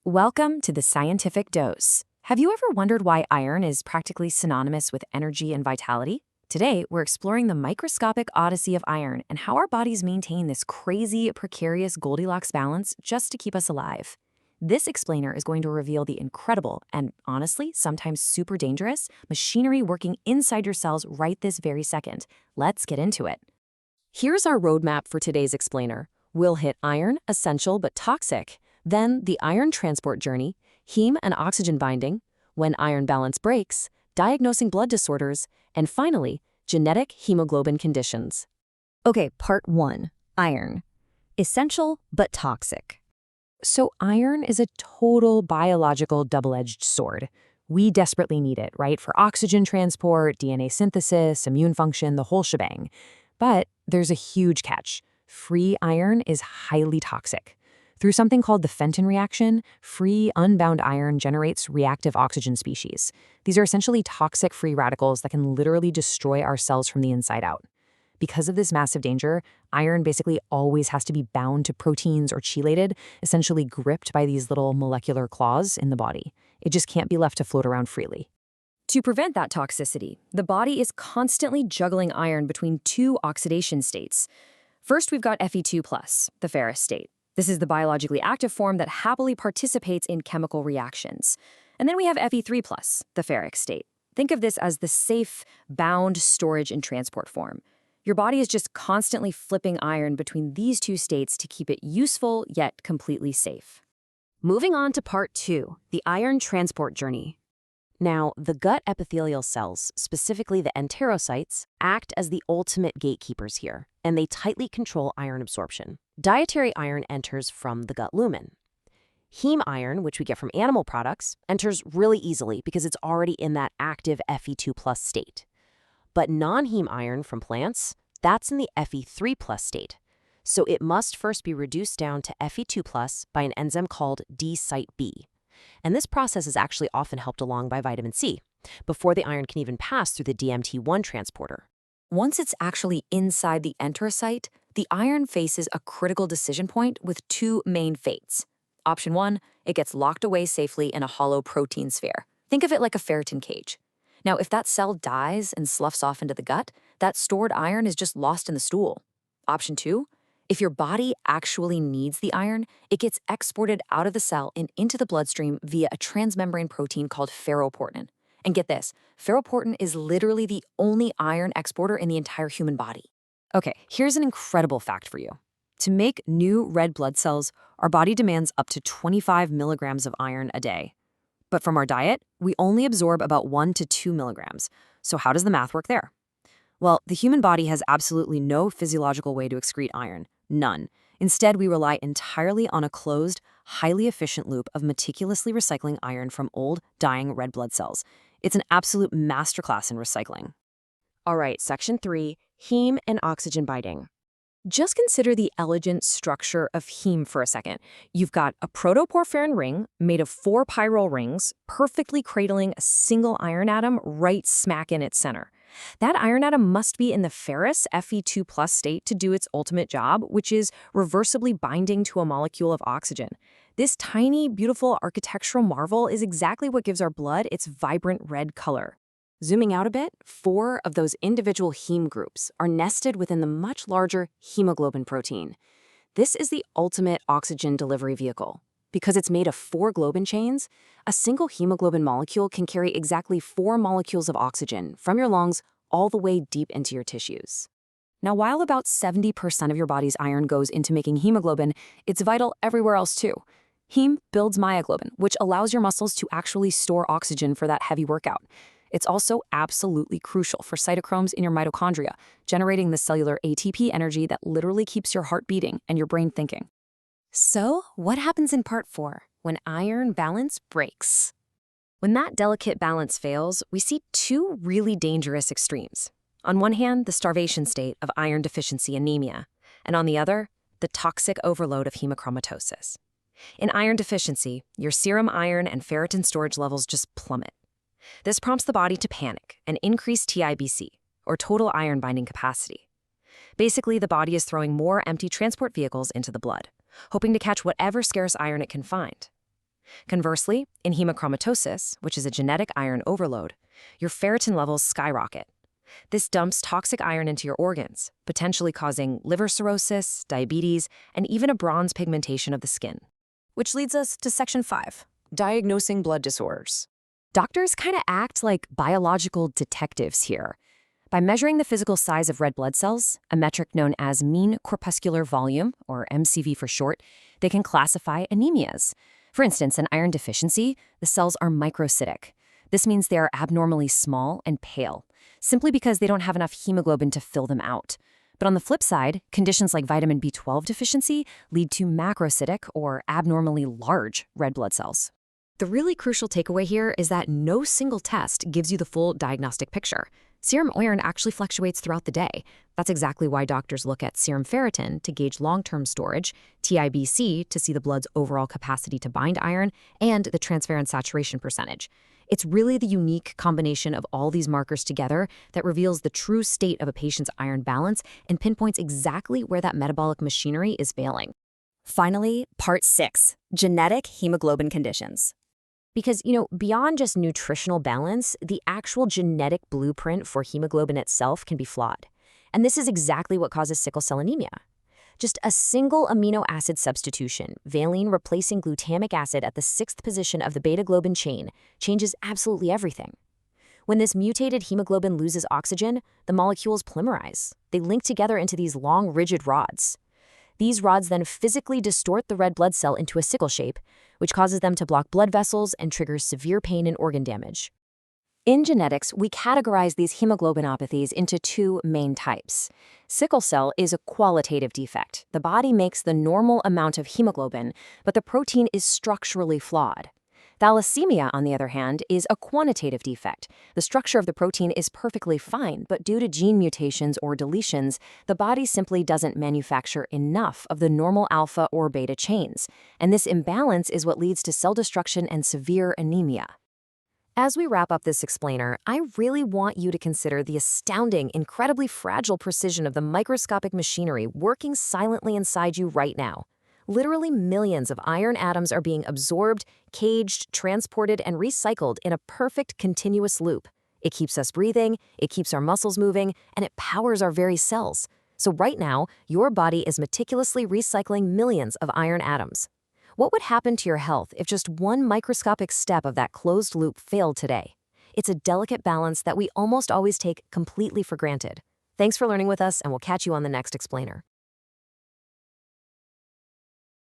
Welcome to the Scientific Dose. Have you ever wondered why iron is practically synonymous with energy and vitality? Today, we're exploring the microscopic odyssey of iron and how our bodies maintain this crazy, precarious Goldilocks balance just to keep us alive. This explainer is going to reveal the incredible and, honestly, sometimes super dangerous machinery working inside your cells right this very second. Let's get into it. Here's our roadmap for today's explainer. We'll hit iron, essential but toxic. Then the iron transport journey, heme and oxygen binding, when iron balance breaks, diagnosing blood disorders, and finally, genetic hemoglobin conditions. Okay, part 1, iron. Essential but toxic. So iron is a total biological double-edged sword. We desperately need it, right? For oxygen transport, DNA synthesis, immune function, the whole shebang. But there's a huge catch. Free iron is highly toxic. Through something called the Ferritin reaction, free, unbound iron generates reactive oxygen species. These are essentially toxic free radicals that can literally destroy our cells from the inside out. Because of this massive danger, iron basically always has to be bound to proteins or chelated, essentially gripped by these little molecular claws in the body. It just can't be left to float around freely. To prevent that toxicity, the body is constantly juggling iron between two oxidation states. First, we've got Fe2+, the ferrous state. This is the biologically active form that happily participates in chemical reactions. And then we have Fe3+, the ferric state. Think of this as the safe, bound storage and transport form. Your body is just constantly flipping iron between these two states to keep it useful yet completely safe. Moving on to part 2, the iron transport journey. Now, the gut epithelial cells, specifically the enterocytes, act as the ultimate gatekeepers here, and they tightly control iron absorption. Dietary iron enters from the gut lumen. Heme iron, which we get from animal products, enters really easily because it's already in that active Fe2+ state. But non-heme iron from plants, that's in the Fe3+ state. So it must first be reduced down to Fe2+ by an enzyme called D-site B. And this process is actually often helped along by vitamin C, before the iron can even pass through the DMT1 transporter. Once it's actually inside the enterocyte, the iron faces a critical decision point with two main fates. Option 1, it gets locked away safely in a hollow protein sphere. Think of it like a ferritin cage. Now, if that cell dies and sloughs off into the gut, that stored iron is just lost in the stool. Option 2, if your body actually needs the iron, it gets exported out of the cell and into the bloodstream via a transmembrane protein called ferroportin. And get this, ferroportin is literally the only iron exporter in the entire human body. Okay, here's an incredible fact for you. To make new red blood cells, our body demands up to 25 milligrams of iron a day. But from our diet, we only absorb about 1 to 2 milligrams. So how does the math work there? Well, the human body has absolutely no physiological way to excrete iron. None. Instead, we rely entirely on a closed, highly efficient loop of meticulously recycling iron from old, dying red blood cells. It's an absolute masterclass in recycling. All right, section 3, heme and oxygen binding. Just consider the elegant structure of heme for a second. You've got a protoporphyrin ring made of 4 pyrrole rings, perfectly cradling a single iron atom right smack in its center. That iron atom must be in the ferrous Fe2+ state to do its ultimate job, which is reversibly binding to a molecule of oxygen. This tiny, beautiful architectural marvel is exactly what gives our blood its vibrant red color. Zooming out a bit, 4 of those individual heme groups are nested within the much larger hemoglobin protein. This is the ultimate oxygen delivery vehicle. Because it's made of 4 globin chains, a single hemoglobin molecule can carry exactly 4 molecules of oxygen from your lungs all the way deep into your tissues. Now, while about 70% of your body's iron goes into making hemoglobin, it's vital everywhere else too. Heme builds myoglobin, which allows your muscles to actually store oxygen for that heavy workout. It's also absolutely crucial for cytochromes in your mitochondria, generating the cellular ATP energy that literally keeps your heart beating and your brain thinking. So, what happens in part 4, when iron balance breaks? When that delicate balance fails, we see 2 really dangerous extremes. On one hand, the starvation state of iron deficiency anemia, and on the other, the toxic overload of hemochromatosis. In iron deficiency, your serum iron and ferritin storage levels just plummet. This prompts the body to panic and increase TIBC, or total iron binding capacity. Basically, the body is throwing more empty transport vehicles into the blood, hoping to catch whatever scarce iron it can find. Conversely, in hemochromatosis, which is a genetic iron overload, your ferritin levels skyrocket. This dumps toxic iron into your organs, potentially causing liver cirrhosis, diabetes, and even a bronze pigmentation of the skin. Which leads us to Section 5, Diagnosing Blood Disorders. Doctors kind of act like biological detectives here. By measuring the physical size of red blood cells, a metric known as mean corpuscular volume, or MCV for short, they can classify anemias. For instance, an iron deficiency, the cells are microcytic. This means they are abnormally small and pale, simply because they don't have enough hemoglobin to fill them out. But on the flip side, conditions like vitamin B12 deficiency lead to macrocytic, or abnormally large, red blood cells. The really crucial takeaway here is that no single test gives you the full diagnostic picture. Serum iron actually fluctuates throughout the day. That's exactly why doctors look at serum ferritin to gauge long-term storage, TIBC to see the blood's overall capacity to bind iron, and the transferrin saturation percentage. It's really the unique combination of all these markers together that reveals the true state of a patient's iron balance and pinpoints exactly where that metabolic machinery is failing. Finally, Part 6, Genetic Hemoglobin Conditions. Because, beyond just nutritional balance, the actual genetic blueprint for hemoglobin itself can be flawed. And this is exactly what causes sickle cell anemia. Just a single amino acid substitution, valine replacing glutamic acid at the 6th position of the beta-globin chain, changes absolutely everything. When this mutated hemoglobin loses oxygen, the molecules polymerize. They link together into these long, rigid rods. These rods then physically distort the red blood cell into a sickle shape, which causes them to block blood vessels and triggers severe pain and organ damage. In genetics, we categorize these hemoglobinopathies into two main types. Sickle cell is a qualitative defect. The body makes the normal amount of hemoglobin, but the protein is structurally flawed. Thalassemia, on the other hand, is a quantitative defect. The structure of the protein is perfectly fine, but due to gene mutations or deletions, the body simply doesn't manufacture enough of the normal alpha or beta chains, and this imbalance is what leads to cell destruction and severe anemia. As we wrap up this explainer, I really want you to consider the astounding, incredibly fragile precision of the microscopic machinery working silently inside you right now. Literally millions of iron atoms are being absorbed, caged, transported, and recycled in a perfect continuous loop. It keeps us breathing, it keeps our muscles moving, and it powers our very cells. So right now, your body is meticulously recycling millions of iron atoms. What would happen to your health if just one microscopic step of that closed loop failed today? It's a delicate balance that we almost always take completely for granted. Thanks for learning with us, and we'll catch you on the next explainer.